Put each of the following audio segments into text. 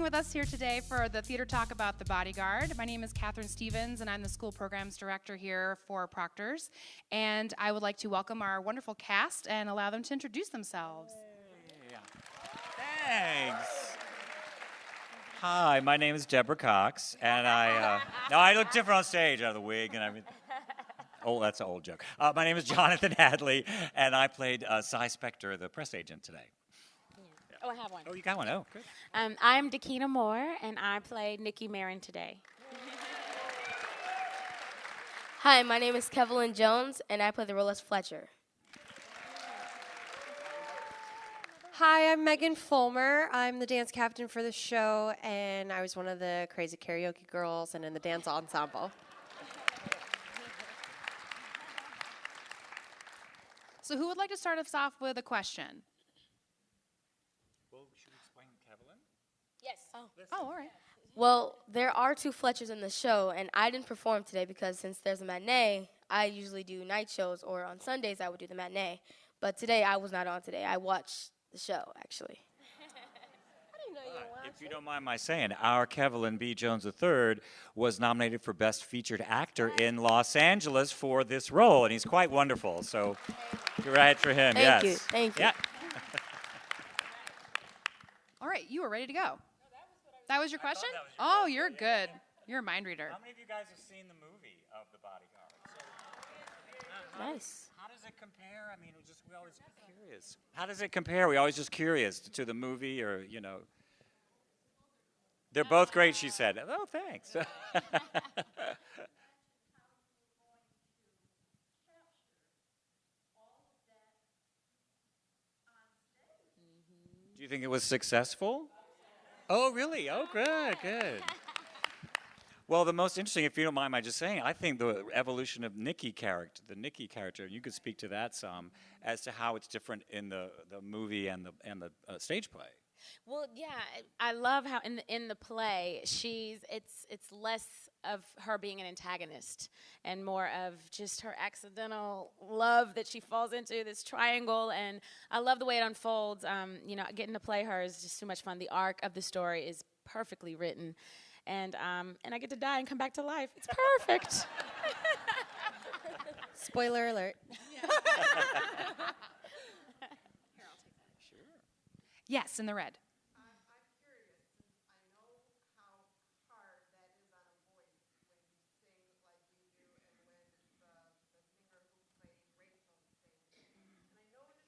with us here today for the theater talk about The Bodyguard. My name is Catherine Stevens, and I'm the school programs director here for Proctor's. And I would like to welcome our wonderful cast and allow them to introduce themselves. Thanks. Hi, my name is Deborah Cox, and I look different on stage. I have the wig and everything. Oh, that's an old joke. My name is Jonathan Hadley, and I played Cy Spector, the press agent today. Oh, I have one. Oh, you got one. Oh, good. I'm Dakina Moore, and I played Nikki Marin today. Hi, my name is Kevlin Jones, and I play the role as Fletcher. Hi, I'm Megan Fulmer. I'm the dance captain for the show, and I was one of the crazy karaoke girls and in the dance ensemble. So who would like to start us off with a question? Well, should we explain Kevlin? Yes. Oh, all right. Well, there are two Fletchers in the show, and I didn't perform today because since there's a matinee, I usually do night shows, or on Sundays I would do the matinee. But today I was not on today. I watched the show, actually. If you don't mind my saying, our Kevlin B. Jones III was nominated for Best Featured Actor in Los Angeles for this role, and he's quite wonderful. So, congrats for him. Thank yes. you. Thank you. Yeah. All right, you are ready to go. That was your question? Oh, you're good. You're a mind reader. How many of you guys have seen the movie of The Bodyguard? Nice. How does it compare? I mean, we always curious. How does it compare? We always just curious to the movie, or They're both great, she said. Oh, thanks. Do you think it was successful? Oh, really? Oh, good. Well, the most interesting, if you don't mind my just saying, I think the evolution of the Nikki character, you could speak to that some, as to how it's different in the movie and the stage play. Well, yeah, I love how in the play it's less of her being an antagonist and more of just her accidental love that she falls into, this triangle, and I love the way it unfolds. Getting to play her is just too much fun. The arc of the story is perfectly written, and I get to die and come back to life. It's perfect. Spoiler alert. Yes, in the red. I'm curious, since I know how hard that is on a voice when you sing like you do and when the singer who played Rachel sings. And I noticed you're different people today playing those roles.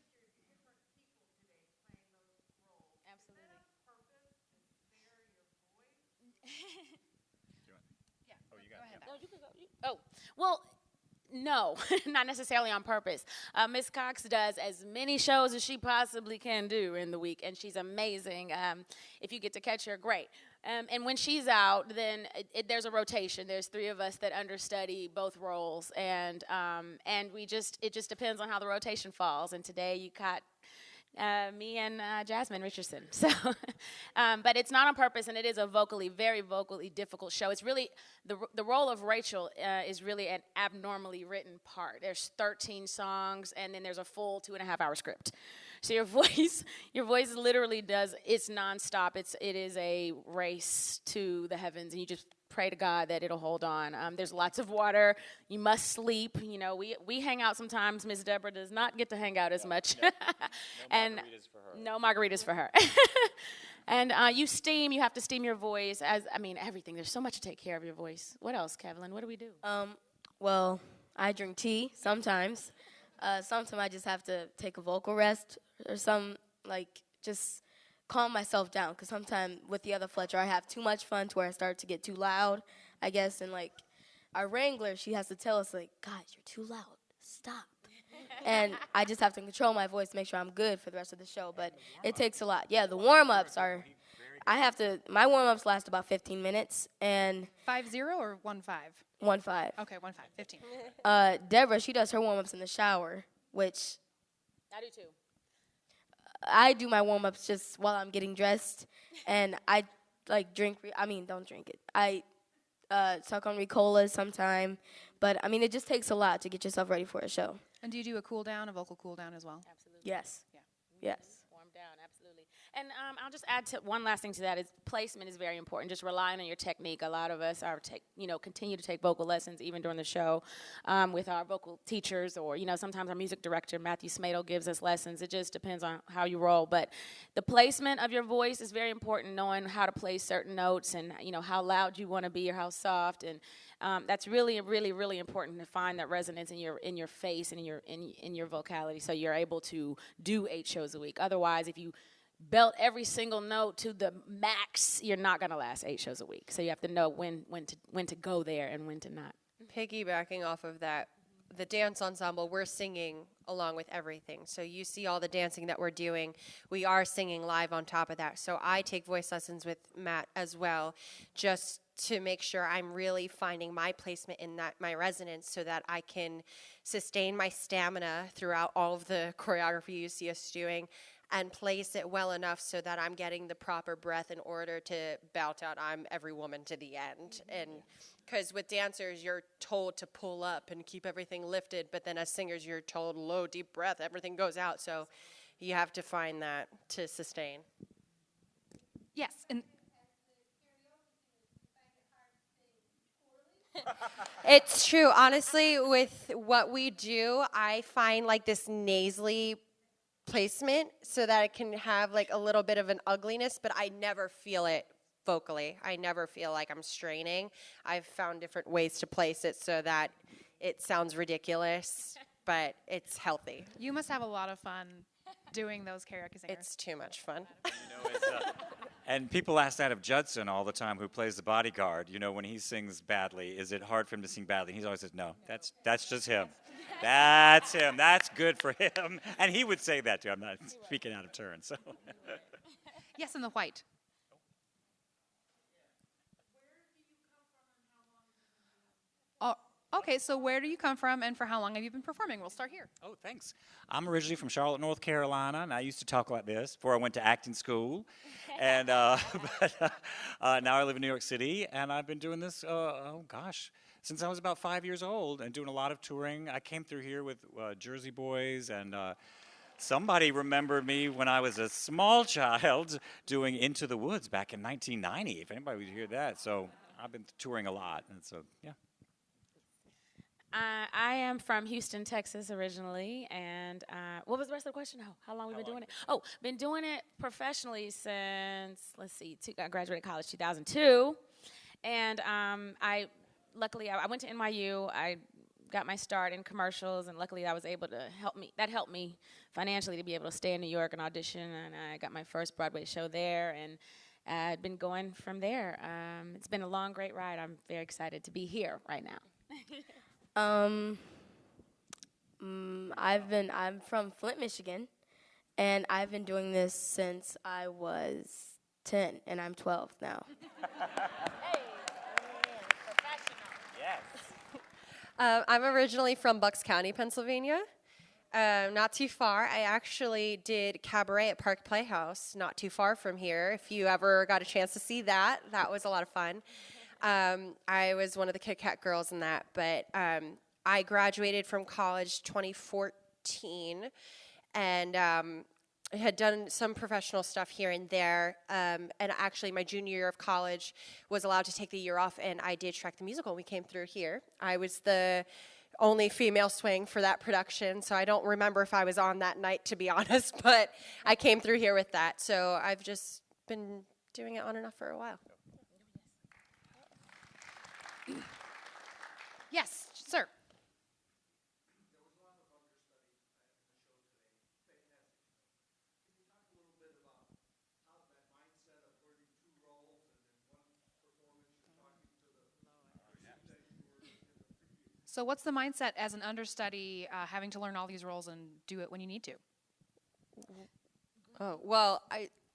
Absolutely. Is that on purpose to spare your voice? Yeah. Oh, you got it. No, you can go. Well, no, not necessarily on purpose. Miss Cox does as many shows as she possibly can do in the week, and she's amazing. If you get to catch her, great. And when she's out, then there's a rotation. There's three of us that understudy both roles, and it just depends on how the rotation falls. And today you caught me and Jasmine Richardson. So, but it's not on purpose, and it is a very vocally difficult show. It's really, the role of Rachel is really an abnormally written part. There's 13 songs, and then there's a full 2.5-hour script. So your voice literally it's nonstop. It is a race to the heavens, and you just pray to God that it'll hold on. There's lots of water. You must sleep. We hang out sometimes. Miss Deborah does not get to hang out as much. No margaritas for her. No margaritas for her. And you steam. You have to steam your voice. Everything. There's so much to take care of your voice. What else, Kevlin? What do we do? Well, I drink tea sometimes. Sometimes I just have to take a vocal rest or just calm myself down, because sometimes with the other Fletcher I have too much fun to where I start to get too loud, I guess, and our wrangler, she has to tell us guys, you're too loud, stop. And I just have to control my voice to make sure I'm good for the rest of the show, but it takes a lot. Yeah, the warm-ups my warm-ups last about 15 minutes, and 5-0 or 1-5? 1-5. Okay, 1-5, 15. Deborah, she does her warm-ups in the shower, which I do too. I do my warm-ups just while I'm getting dressed, and I don't drink it. I suck on Ricola sometime, but it just takes a lot to get yourself ready for a show. And do you do a vocal cool down as well? Absolutely. Yes. Yeah. Yes. Warm down, absolutely. And I'll just add to one last thing to that is placement is very important. Just relying on your technique. A lot of us are continue to take vocal lessons even during the show with our vocal teachers, or sometimes our music director Matthew Smadle gives us lessons. It just depends on how you roll. But the placement of your voice is very important. Knowing how to play certain notes and how loud you want to be or how soft, and that's really, really, really important to find that resonance in your face and in your vocality, so you're able to do 8 shows a week. Otherwise, if you belt every single note to the max, you're not going to last 8 shows a week. So you have to know when to go there and when to not. Piggybacking off of that, the dance ensemble, we're singing along with everything. So you see all the dancing that we're doing. We are singing live on top of that. So I take voice lessons with Matt as well, just to make sure I'm really finding my placement in my resonance, so that I can sustain my stamina throughout all of the choreography you see us doing, and place it well enough so that I'm getting the proper breath in order to belt out I'm every woman to the end. And because with dancers, you're told to pull up and keep everything lifted, but then as singers, you're told low, deep breath, everything goes out. So you have to find that to sustain. Yes, and It's true. Honestly, with what we do, I find like this nasally placement so that it can have like a little bit of an ugliness, but I never feel it vocally. I never feel like I'm straining. I've found different ways to place it so that it sounds ridiculous, but it's healthy. you must have a lot of fun doing those karaoke singers. It's too much fun. And people ask that of Judson all the time, who plays the bodyguard. When he sings badly, is it hard for him to sing badly? And he always says, no, that's just him. That's him. That's good for him. And he would say that too. I'm not speaking out of turn. So. Yes, in the white. Oh, okay, so where do you come from, and for how long have you been performing? We'll start here. Oh, thanks. I'm originally from Charlotte, North Carolina, and I used to talk like this before I went to acting school. And but now I live in New York City, and I've been doing this, since I was about 5 years old, and doing a lot of touring. I came through here with Jersey Boys, and somebody remembered me when I was a small child doing Into the Woods back in 1990, if anybody would hear that. So I've been touring a lot, and so, yeah. I am from Houston, Texas originally, and what was the rest of the question? How long have we been doing it? Oh, been doing it professionally since, I graduated college 2002, and I went to NYU. I got my start in commercials, and luckily I was able to help me financially to be able to stay in New York and audition, and I got my first Broadway show there, and I've been going from there. It's been a long, great ride. I'm very excited to be here right now. I'm from Flint, Michigan, and I've been doing this since I was 10, and I'm 12 now. I'm originally from Bucks County, Pennsylvania. Not too far. I actually did cabaret at Park Playhouse, not too far from here. If you ever got a chance to see that, that was a lot of fun. I was one of the Kit Kat girls in that, but I graduated from college 2014, and I had done some professional stuff here and there, and actually my junior year of college was allowed to take the year off, and I did Shrek the Musical. We came through here. I was the only female swing for that production, so I don't remember if I was on that night, to be honest, but I came through here with that, so I've just been doing it on and off for a while. Yes, sir. So what's the mindset as an understudy, having to learn all these roles and do it when you need to? Oh, well,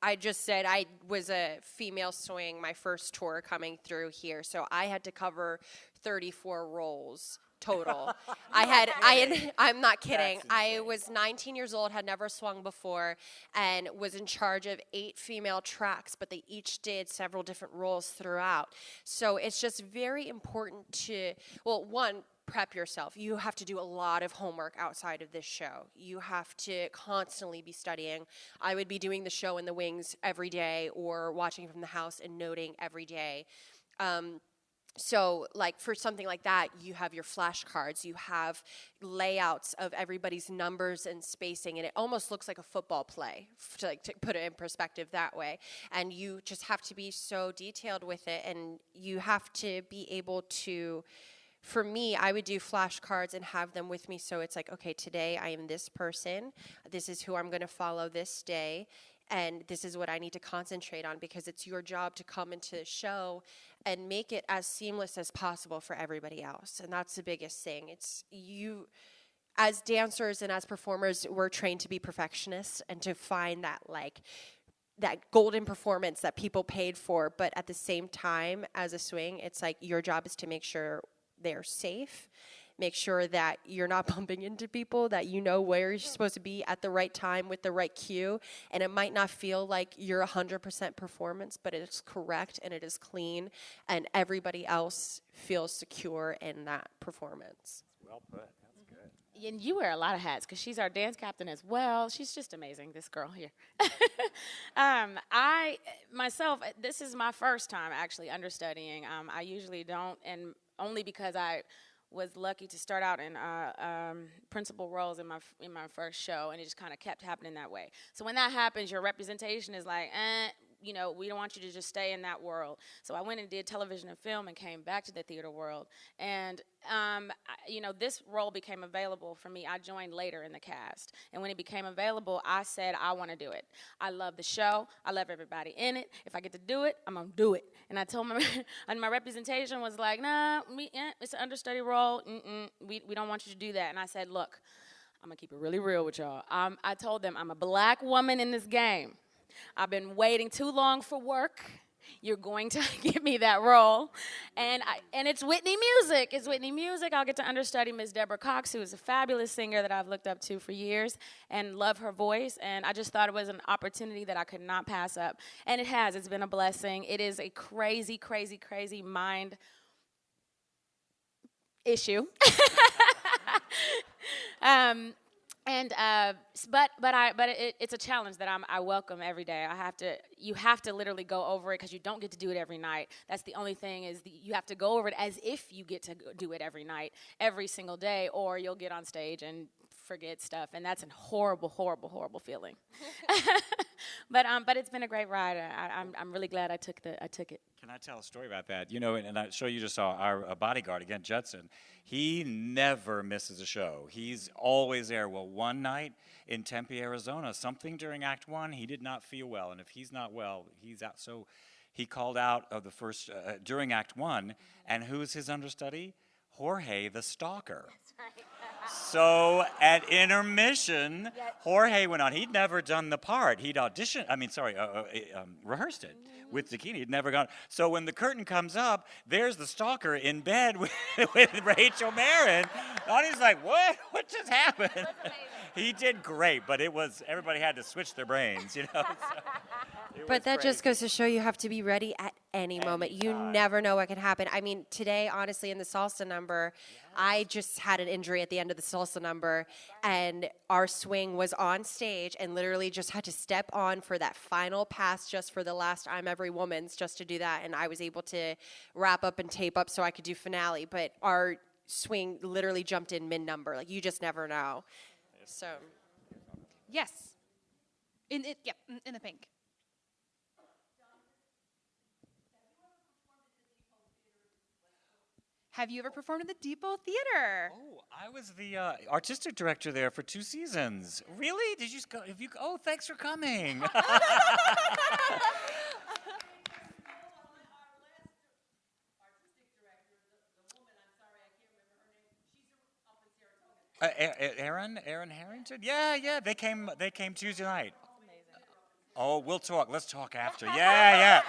I just said I was a female swing my first tour coming through here, so I had to cover 34 roles total. I'm not kidding. I was 19 years old, had never swung before, and was in charge of 8 female tracks, but they each did several different roles throughout. So it's just very important to, well, one, prep yourself. You have to do a lot of homework outside of this show. You have to constantly be studying. I would be doing the show in the wings every day or watching from the house and noting every day. So like for something like that, you have your flashcards, you have layouts of everybody's numbers and spacing, and it almost looks like a football play, to put it in perspective that way. And you just have to be so detailed with it, and you have to be able to, for me, I would do flashcards and have them with me, so it's like, okay, today I am this person, this is who I'm going to follow this day, and this is what I need to concentrate on, because it's your job to come into the show and make it as seamless as possible for everybody else. And that's the biggest thing. It's you, as dancers and as performers, we're trained to be perfectionists and to find that that golden performance that people paid for. But at the same time, as a swing, it's like your job is to make sure they're safe. Make sure that you're not bumping into people, that you know where you're supposed to be at the right time with the right cue. And it might not feel like you're 100% performance, but it is correct and it is clean, and everybody else feels secure in that performance. Well put. That's good. And you wear a lot of hats because she's our dance captain as well. She's just amazing, this girl here. I, myself, this is my first time actually understudying. I usually don't, and only because I was lucky to start out in principal roles in my first show, and it just kind of kept happening that way. So when that happens, your representation is like, we don't want you to just stay in that world. So I went and did television and film and came back to the theater world. And, this role became available for me. I joined later in the cast. And when it became available, I said, I want to do it. I love the show. I love everybody in it. If I get to do it, I'm going to do it. And I told and my representation was like, nah, it's an understudy role. We don't want you to do that. And I said, look, I'm going to keep it really real with y'all. I told them, I'm a black woman in this game. I've been waiting too long for work. You're going to give me that role. And it's Whitney music. It's Whitney music. I'll get to understudy Miss Deborah Cox, who is a fabulous singer that I've looked up to for years and love her voice. And I just thought it was an opportunity that I could not pass up. And it has. It's been a blessing. It is a crazy, crazy, crazy mind issue. It's a challenge that I welcome every day. You have to literally go over it because you don't get to do it every night. That's the only thing is you have to go over it as if you get to do it every night, every single day, or you'll get on stage and forget stuff, and that's a horrible, horrible, horrible feeling. But it's been a great ride. I'm really glad I took it. Can I tell a story about that? And I show you just saw our bodyguard again, Judson. He never misses a show. He's always there. Well, one night in Tempe, Arizona, something during Act 1, he did not feel well, and if he's not well, he's out. So he called out of the first during Act 1, and who's his understudy? Jorge the Stalker. That's right. So at intermission, Jorge went on. He'd never done the part. He'd auditioned. Rehearsed it with Zucchini. He'd never gone. So when the curtain comes up, there's the stalker in bed with Rachel Marin. And he's like, "What? What just happened?" He did great, but everybody had to switch their brains, So. But that just goes to show you have to be ready at any moment. You never know what can happen. I mean, today, honestly, in the salsa number, I just had an injury at the end of the salsa number, and our swing was on stage and literally just had to step on for that final pass just for the last I'm Every Woman's just to do that, and I was able to wrap up and tape up so I could do finale, but our swing literally jumped in mid-number. Like, you just never know. So. Yes. In the pink. Have you ever performed at the Depot Theater? Oh, I was the artistic director there for 2 seasons. Really? Did you go? Oh, thanks for coming. Erin Harrington? Yeah. They came Tuesday night. Oh, we'll talk. Let's talk after. Yeah.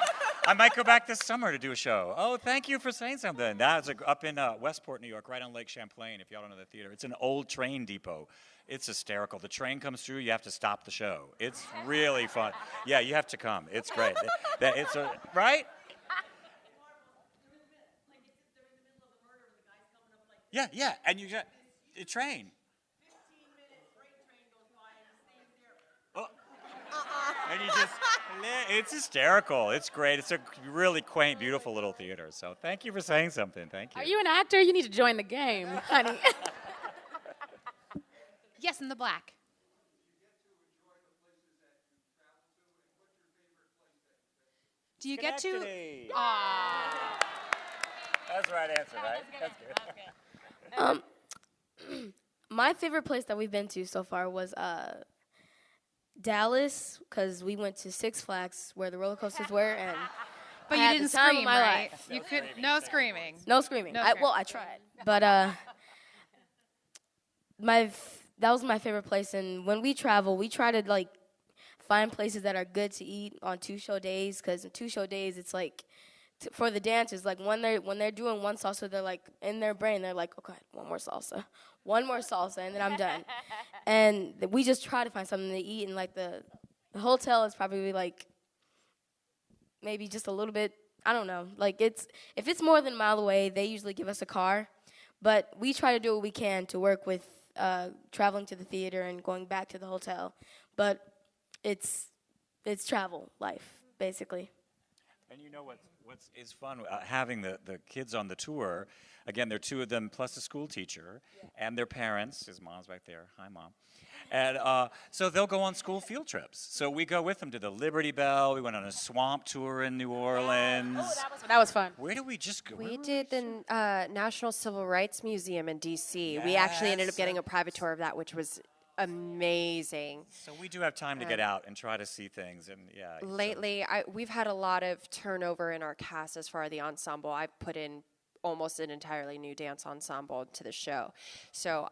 I might go back this summer to do a show. Oh, thank you for saying something. That's up in Westport, New York, right on Lake Champlain, if y'all don't know the theater. It's an old train depot. It's hysterical. The train comes through, you have to stop the show. It's really fun. Yeah, you have to come. It's great. Right? Yeah, yeah, and you train. 15 minutes, freight train goes by and it stays there. Oh. And you just, it's hysterical. It's great. It's a really quaint, beautiful little theater. So thank you for saying something. Thank you. Are you an actor? You need to join the game, honey. Yes, in the black. Do you get to? Schenectady. Aw. That's the right answer, right? That's good. My favorite place that we've been to so far was Dallas, because we went to Six Flags where the roller coasters were, and But I you had the didn't time of scream, my right? life. You could no screaming. No screaming. No Well, screaming. I tried, but that was my favorite place. And when we travel, we try to like find places that are good to eat on 2 show days, because in 2 show days it's like for the dancers, like when they're doing one salsa, they're like in their brain they're like, okay, one more salsa, and then I'm done. And we just try to find something to eat, and like the hotel is probably like maybe just a little bit, I don't know, like if it's more than a mile away, they usually give us a car, but we try to do what we can to work with traveling to the theater and going back to the hotel, but it's travel life basically. And you know what is fun having the kids on the tour. Again, there are 2 of them plus a school teacher and their parents. His mom's back there. Hi, Mom. And so they'll go on school field trips. So we go with them to the Liberty Bell. We went on a swamp tour in New Orleans. Oh, that was fun. Where did we just go? We did the National Civil Rights Museum in D.C. We actually ended up Yes. getting a private tour of that, which was amazing. So we do have time to get out and try to see things. And yeah. so- Lately, we've had a lot of turnover in our cast as far as the ensemble. I've put in almost an entirely new dance ensemble to the show. So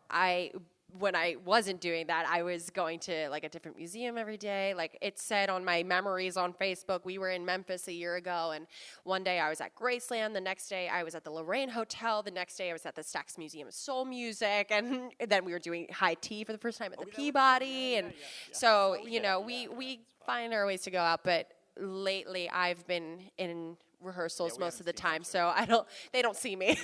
when I wasn't doing that, I was going to like a different museum every day. Like it said on my memories on Facebook, we were in Memphis a year ago, and one day I was at Graceland, the next day I was at the Lorraine Hotel, the next day I was at the Stax Museum of Soul Music, and then we were doing high tea for the first time at the Peabody. And so, you know, we find our ways to go out, but lately I've been in rehearsals most of the time, so they don't see me.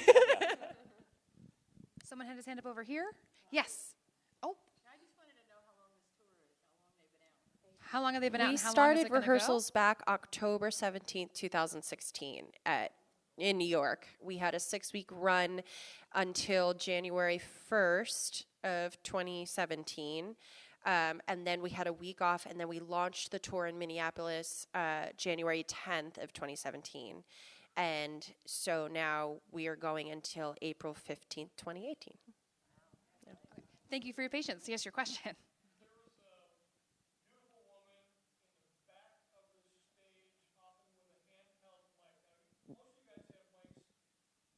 Someone had his hand up over here. Yes. Oh. I just wanted to know how long this tour is, how long they've been out. How long have they been out? We and how long is started it gonna go? rehearsals back October 17th, 2016 in New York. We had a 6-week run until January 1st of 2017. And then we had a week off, and then we launched the tour in Minneapolis January 10th of 2017. And so now we are going until April 15th, 2018. Thank you for your patience. Yes, your question.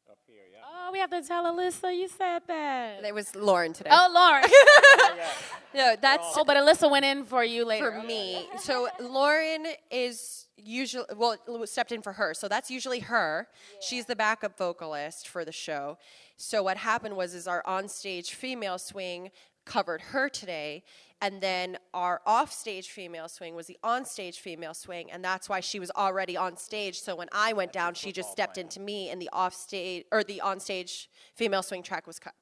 Up here, yeah. Oh, we have to tell Alyssa you said that. It was Lauren today. Oh, Lauren. No, that's Oh, but Alyssa went in for you later. for me. So Lauren is usually, stepped in for her. So that's usually her. She's the backup vocalist for the show. So what happened was our onstage female swing covered her today, and then our offstage female swing was the onstage female swing, and that's why she was already on stage. So when I went down, she just stepped into me, and the offstage or the onstage female swing track was cut.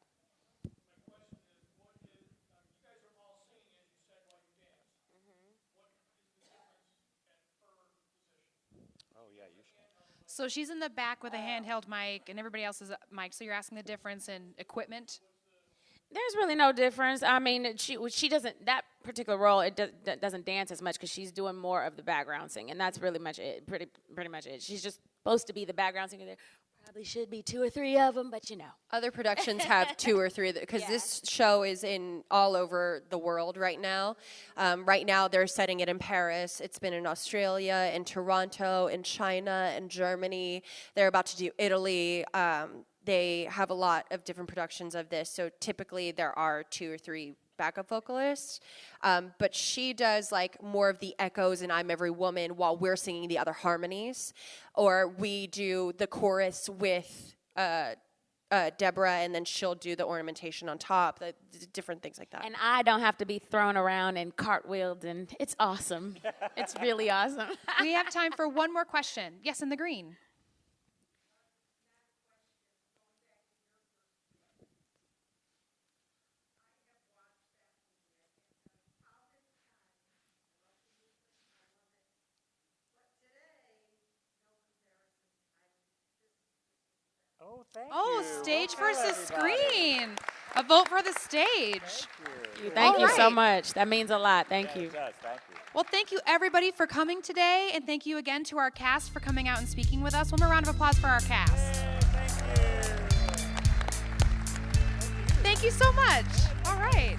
Oh, yeah, you should. So she's in the back with a handheld mic, and everybody else is a mic. So you're asking the difference in equipment? There's really no difference. I mean, she doesn't, that particular role, doesn't dance as much because she's doing more of the background singing. And that's really much it, pretty much it. She's just supposed to be the background singer there. Probably should be 2 or 3 of them, but you know. Other productions have 2 or 3 because this show is in all over the world right now. Right now, they're setting it in Paris. It's been in Australia, in Toronto, in China, in Germany. They're about to do Italy. They have a lot of different productions of this. So typically, there are 2 or 3 backup vocalists, but she does like more of the echoes and I'm Every Woman while we're singing the other harmonies, or we do the chorus with Deborah, and then she'll do the ornamentation on top, the different things like that. And I don't have to be thrown around and cartwheeled, and it's awesome. It's really awesome. We have time for one more question. Yes, in the green. Oh, thank Oh, you. stage Well done, versus everybody. screen. A vote for the stage. Thank All you so right. much. That means a lot. Thank Yeah, you. it does. Thank you. Well, thank you everybody for coming today, and thank you again to our cast for coming out and speaking with us. One more round of applause for our cast. Thank you. Thank you so much. All right.